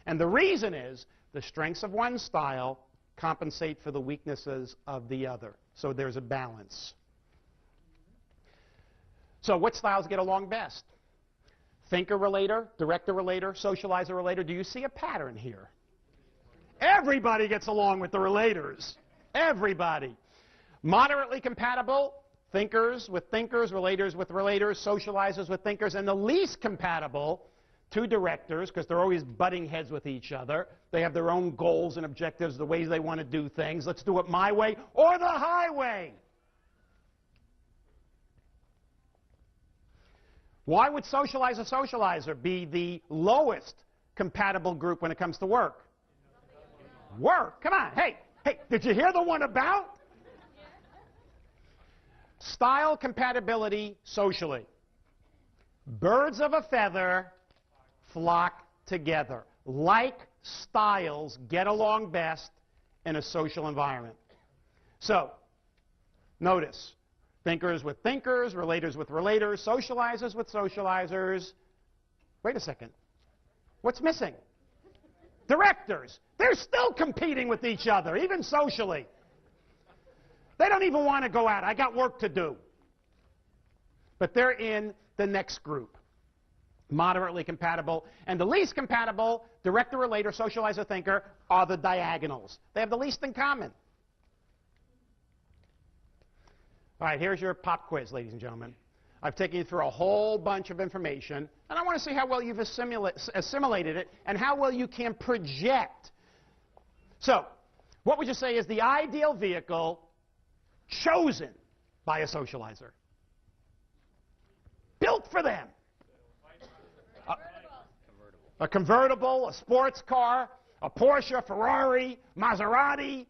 And the reason is the strengths of one style compensate for the weaknesses of the other. So there's a balance. So what styles get along best? Thinker-relater, director-relater, socializer-relater. Do you see a pattern here? Everybody gets along with the relators. Everybody. Moderately compatible, thinkers with thinkers, relators with relators, socializers with thinkers, and the least compatible, two directors, because they're always butting heads with each other. They have their own goals and objectives, the ways they want to do things. Let's do it my way or the highway. Why would socializer be the lowest compatible group when it comes to work? Work. Come on. Hey, did you hear the one about? Style compatibility socially. Birds of a feather flock together. Like styles get along best in a social environment. So, notice, thinkers with thinkers, relators with relators, socializers with socializers. Wait a second. What's missing? Directors. They're still competing with each other, even socially. They don't even want to go out. I got work to do. But they're in the next group. Moderately compatible. And the least compatible, director, relator, socializer, thinker, are the diagonals. They have the least in common. All right, here's your pop quiz, ladies and gentlemen. I've taken you through a whole bunch of information, and I want to see how well you've assimilated it and how well you can project. So, what would you say is the ideal vehicle chosen by a socializer? Built for them. A convertible, a sports car, a Porsche, Ferrari, Maserati,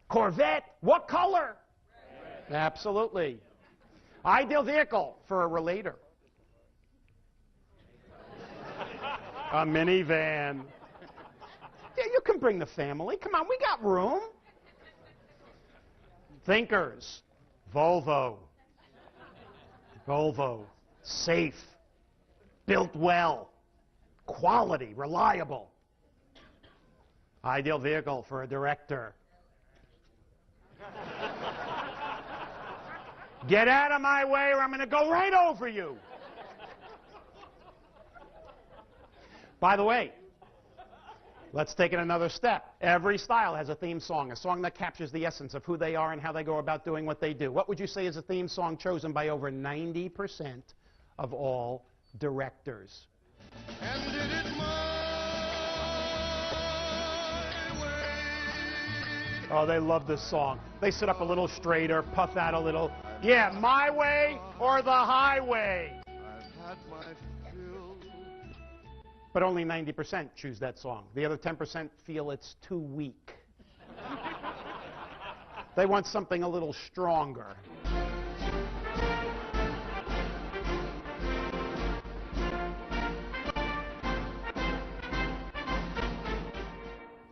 Corvette. What color? Red. Absolutely. Ideal vehicle for a relator. A minivan. Yeah, you can bring the family. Come on, we got room. Thinkers. Volvo. Volvo. Safe. Built well. Quality. Reliable. Ideal vehicle for a director. Get out of my way or I'm going to go right over you. By the way, let's take it another step. Every style has a theme song, a song that captures the essence of who they are and how they go about doing what they do. What would you say is a theme song chosen by over 90% of all directors? And did it my way. Oh, they love this song. They sit up a little straighter, puff out a little. Yeah, my way or the highway. I've had my fill. But only 90% choose that song. The other 10% feel it's too weak. They want something a little stronger.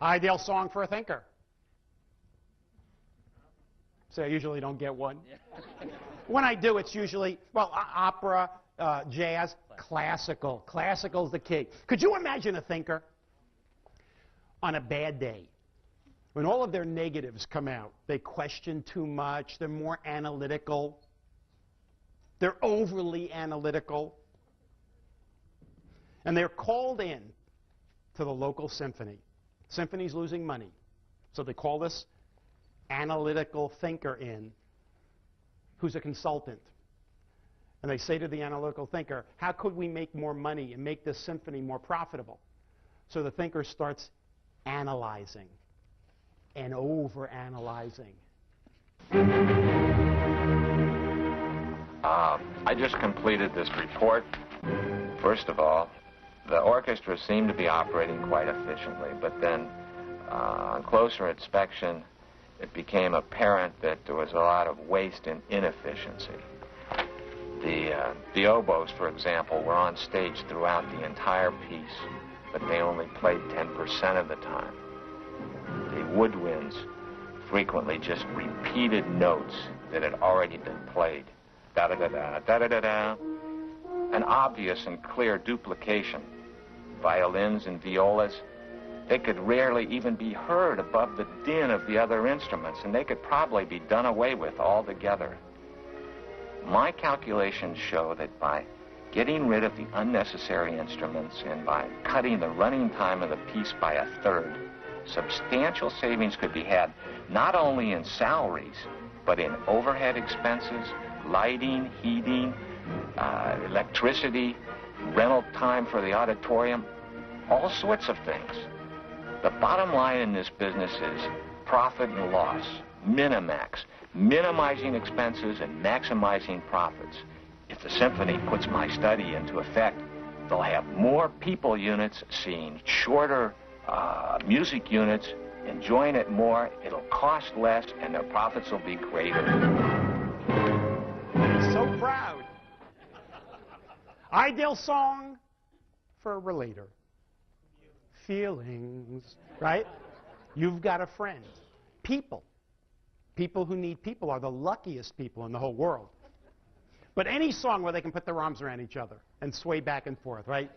Ideal song for a thinker. So I usually don't get one. When I do, it's usually, well, opera, jazz, classical. Classical's the key. Could you imagine a thinker on a bad day when all of their negatives come out? They question too much. They're more analytical. They're overly analytical. And they're called in to the local symphony. Symphony's losing money. So they call this analytical thinker in, who's a consultant. And they say to the analytical thinker, how could we make more money and make this symphony more profitable? So the thinker starts analyzing and over-analyzing. I just completed this report. First of all, the orchestra seemed to be operating quite efficiently, but then on closer inspection, it became apparent that there was a lot of waste and inefficiency. The oboes, for example, were on stage throughout the entire piece, but they only played 10% of the time. The woodwinds frequently just repeated notes that had already been played. Da-da-da-da, da-da-da-da. An obvious and clear duplication violins and violas. They could rarely even be heard above the din of the other instruments, and they could probably be done away with altogether. My calculations show that by getting rid of the unnecessary instruments and by cutting the running time of the piece by a third, substantial savings could be had not only in salaries, but in overhead expenses, lighting, heating, electricity, rental time for the auditorium, all sorts of things. The bottom line in this business is profit and loss, minimax, minimizing expenses and maximizing profits. If the symphony puts my study into effect, they'll have more people units seeing shorter music units, enjoying it more, it'll cost less, and their profits will be greater. He's so proud. Ideal song for a relator. Feelings, right? You've got a friend. People. People who need people are the luckiest people in the whole world. But any song where they can put their arms around each other and sway back and forth, right?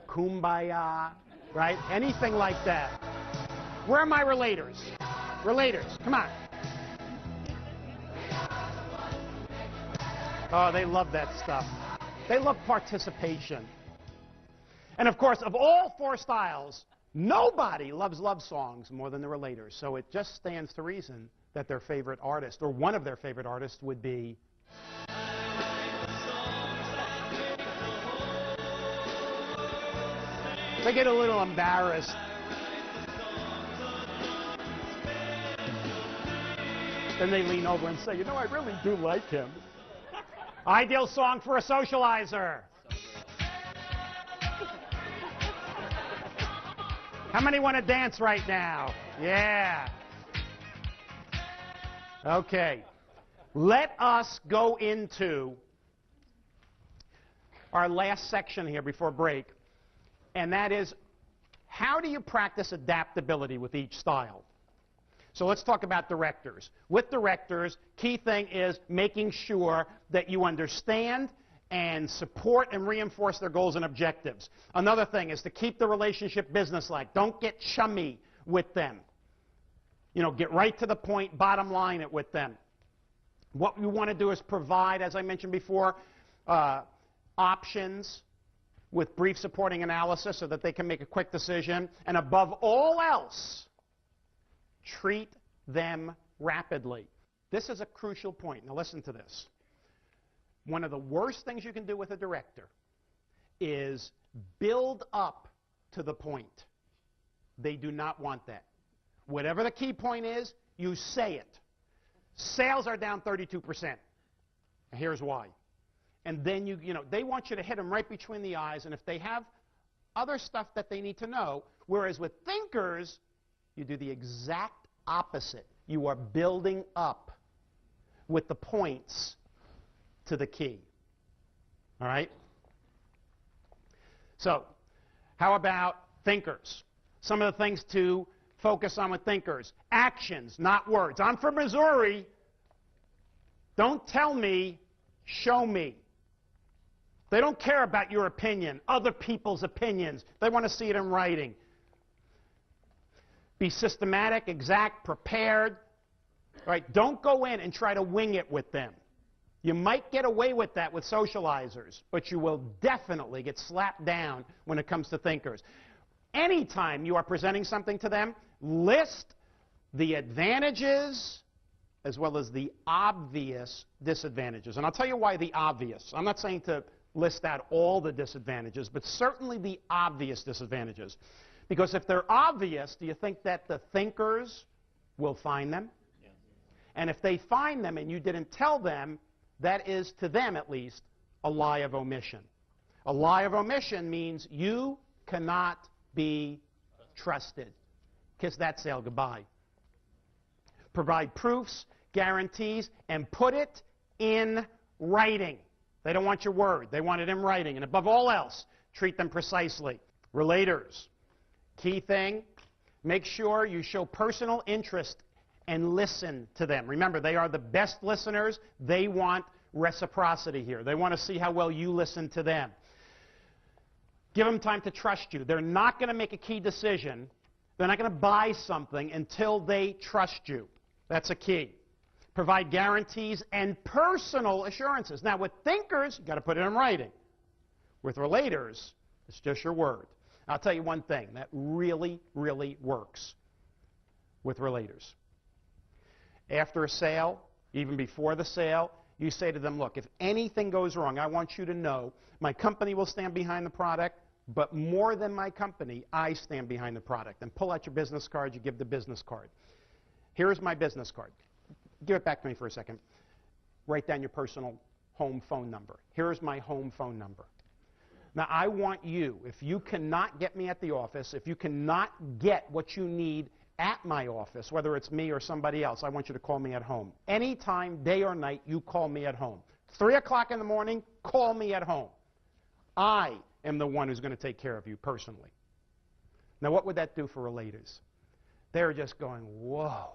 Kumbaya, right? Anything like that. Where are my relators? Relators, come on. Oh, they love that stuff. They love participation. And of course, of all four styles, nobody loves love songs more than the relators. So it just stands to reason that their favorite artist, or one of their favorite artists, would be... They get a little embarrassed. Then they lean over and say, you know, I really do like him. Ideal song for a socializer. How many want to dance right now? Yeah. Okay. Let us go into our last section here before break, and that is, how do you practice adaptability with each style? So let's talk about directors. With directors, key thing is making sure that you understand and support and reinforce their goals and objectives. Another thing is to keep the relationship businesslike. Don't get chummy with them. You know, get right to the point, bottom line it with them. What you want to do is provide, as I mentioned before, options with brief supporting analysis so that they can make a quick decision. And above all else, treat them rapidly. This is a crucial point. Now listen to this. One of the worst things you can do with a director is build up to the point. They do not want that. Whatever the key point is, you say it. Sales are down 32%. And here's why. And then they want you to hit them right between the eyes, and if they have other stuff that they need to know, whereas with thinkers, you do the exact opposite. You are building up with the points to the key. All right? So, how about thinkers? Some of the things to focus on with thinkers. Actions, not words. I'm from Missouri. Don't tell me, show me. They don't care about your opinion, other people's opinions. They want to see it in writing. Be systematic, exact, prepared. Right? Don't go in and try to wing it with them. You might get away with that with socializers, but you will definitely get slapped down when it comes to thinkers. Anytime you are presenting something to them, list the advantages as well as the obvious disadvantages. And I'll tell you why the obvious. I'm not saying to list out all the disadvantages, but certainly the obvious disadvantages. Because if they're obvious, do you think that the thinkers will find them? Yeah. And if they find them and you didn't tell them, that is, to them at least, a lie of omission. A lie of omission means you cannot be trusted. Kiss that sale goodbye. Provide proofs, guarantees, and put it in writing. They don't want your word. They want it in writing. And above all else, treat them precisely. Relators. Key thing, make sure you show personal interest and listen to them. Remember, they are the best listeners. They want reciprocity here. They want to see how well you listen to them. Give them time to trust you. They're not going to make a key decision. They're not going to buy something until they trust you. That's a key. Provide guarantees and personal assurances. Now, with thinkers, you've got to put it in writing. With relators, it's just your word. I'll tell you one thing that really, really works with relators. After a sale, even before the sale, you say to them, look, if anything goes wrong, I want you to know my company will stand behind the product, but more than my company, I stand behind the product. And pull out your business card, you give the business card. Here's my business card. Give it back to me for a second. Write down your personal home phone number. Here's my home phone number. Now, I want you, if you cannot get me at the office, if you cannot get what you need at my office, whether it's me or somebody else, I want you to call me at home. Anytime, day or night, you call me at home. 3 o'clock in the morning, call me at home. I am the one who's going to take care of you personally. Now, what would that do for relators? They're just going, whoa,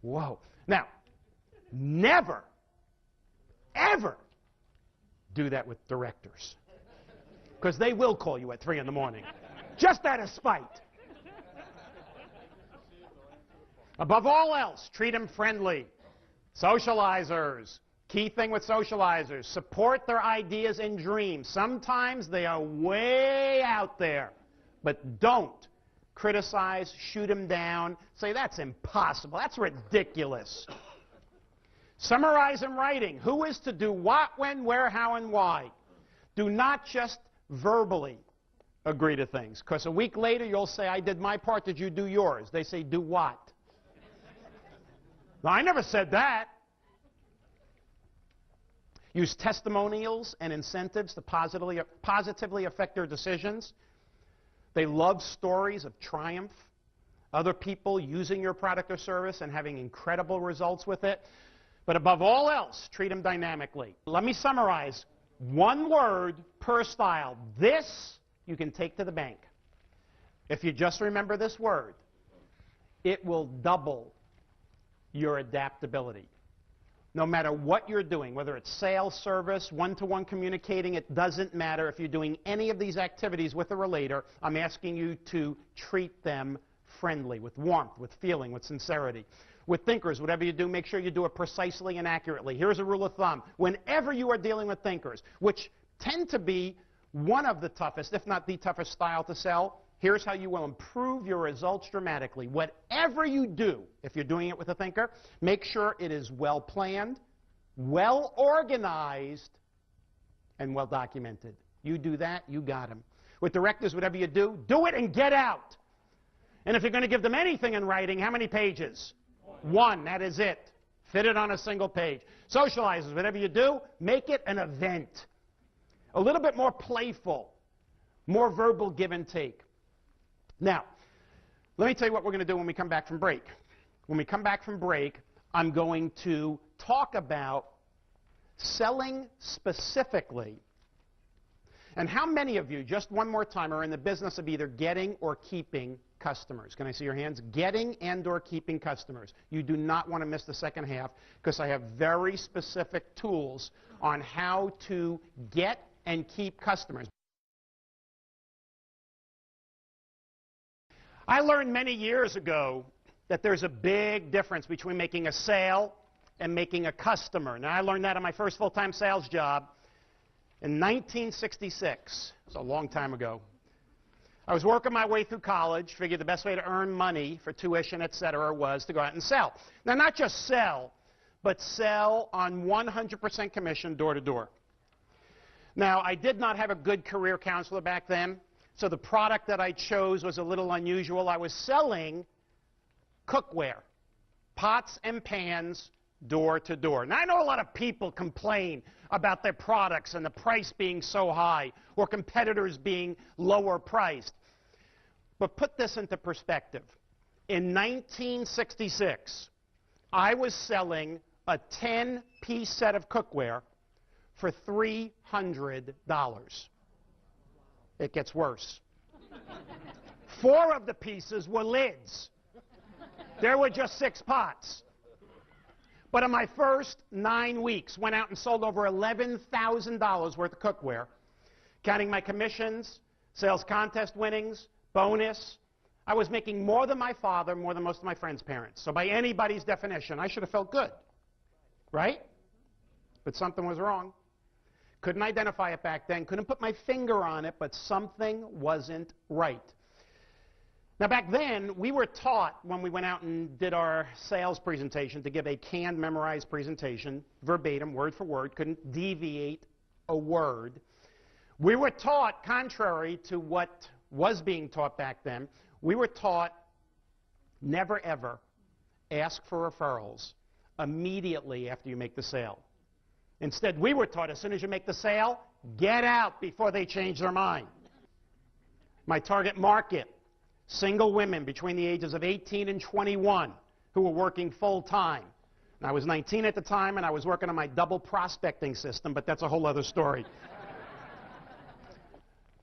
whoa. Now, never, ever do that with directors, because they will call you at 3 in the morning, just out of spite. Above all else, treat them friendly. Socializers. Key thing with socializers, support their ideas and dreams. Sometimes they are way out there, but don't criticize, shoot them down, say that's impossible, that's ridiculous. Summarize in writing who is to do what, when, where, how, and why. Do not just verbally agree to things, because a week later you'll say, I did my part, did you do yours? They say, do what? No, I never said that. Use testimonials and incentives to positively affect their decisions. They love stories of triumph, other people using your product or service and having incredible results with it. But above all else, treat them dynamically. Let me summarize. One word per style. This you can take to the bank. If you just remember this word, it will double your adaptability. No matter what you're doing, whether it's sales, service, one-to-one communicating, it doesn't matter. If you're doing any of these activities with a relator, I'm asking you to treat them friendly, with warmth, with feeling, with sincerity. With thinkers, whatever you do, make sure you do it precisely and accurately. Here's a rule of thumb. Whenever you are dealing with thinkers, which tend to be one of the toughest, if not the toughest style to sell, here's how you will improve your results dramatically. Whatever you do, if you're doing it with a thinker, make sure it is well planned, well organized, and well documented. You do that, you got them. With directors, whatever you do it and get out. And if you're going to give them anything in writing, how many pages? One, that is it. Fit it on a single page. Socializers, whatever you do, make it an event. A little bit more playful, more verbal give and take. Now, let me tell you what we're going to do when we come back from break. When we come back from break, I'm going to talk about selling specifically. And how many of you, just one more time, are in the business of either getting or keeping customers? Can I see your hands? Getting and or keeping customers. You do not want to miss the second half, because I have very specific tools on how to get and keep customers. I learned many years ago that there's a big difference between making a sale and making a customer. Now, I learned that on my first full-time sales job in 1966. It's a long time ago. I was working my way through college, figured the best way to earn money for tuition, etc., was to go out and sell. Now, not just sell, but sell on 100% commission door to door. Now, I did not have a good career counselor back then. So the product that I chose was a little unusual. I was selling cookware, pots and pans, door to door. Now, I know a lot of people complain about their products and the price being so high, or competitors being lower priced. But put this into perspective. In 1966, I was selling a 10-piece set of cookware for $300. It gets worse. 4 of the pieces were lids. There were just 6 pots. But in my first 9 weeks, went out and sold over $11,000 worth of cookware, Counting my commissions, sales contest winnings, bonus, I was making more than my father, more than most of my friends' parents. So by anybody's definition, I should have felt good, right? But something was wrong. Couldn't identify it back then, couldn't put my finger on it, but something wasn't right. Now back then, we were taught when we went out and did our sales presentation to give a canned, memorized presentation, verbatim, word for word, couldn't deviate a word. We were taught, contrary to what was being taught back then, we were taught never ever ask for referrals immediately after you make the sale. Instead, we were taught as soon as you make the sale, get out before they change their mind. My target market, single women between the ages of 18 and 21 who were working full-time. And I was 19 at the time, and I was working on my double prospecting system, but that's a whole other story.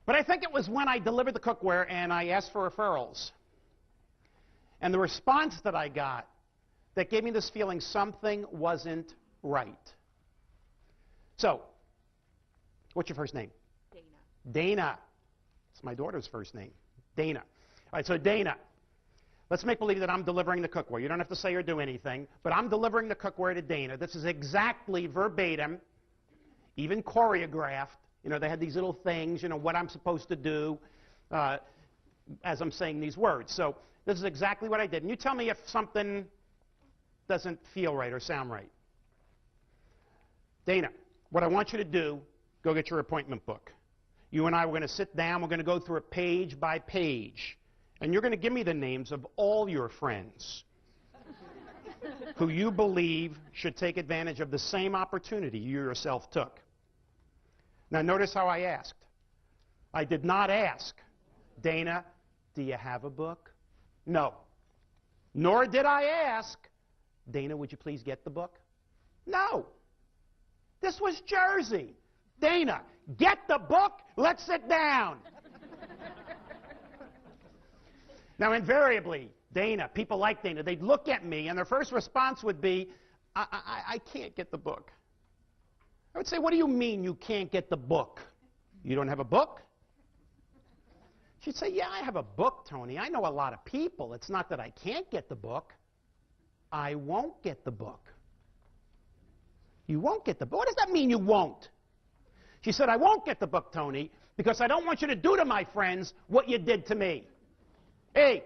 But I think it was when I delivered the cookware and I asked for referrals. And the response that I got that gave me this feeling something wasn't right. So, what's your first name? Dana. Dana. It's my daughter's first name. Dana. All right, so Dana, let's make believe that I'm delivering the cookware. You don't have to say or do anything, but I'm delivering the cookware to Dana. This is exactly verbatim, even choreographed. You know, they had these little things, you know, what I'm supposed to do as I'm saying these words. So this is exactly what I did. And you tell me if something doesn't feel right or sound right. Dana, what I want you to do, go get your appointment book. You and I were going to sit down. We're going to go through it page by page. And you're going to give me the names of all your friends who you believe should take advantage of the same opportunity you yourself took. Now, notice how I asked. I did not ask, Dana, do you have a book? No. Nor did I ask, Dana, would you please get the book? No. This was Jersey. Dana, get the book. Let's sit down. Now, invariably, Dana, people like Dana, they'd look at me, and their first response would be, I can't get the book. I would say, what do you mean you can't get the book? You don't have a book? She'd say, yeah, I have a book, Tony. I know a lot of people. It's not that I can't get the book. I won't get the book. You won't get the book? What does that mean, you won't? She said, I won't get the book, Tony, because I don't want you to do to my friends what you did to me. Hey,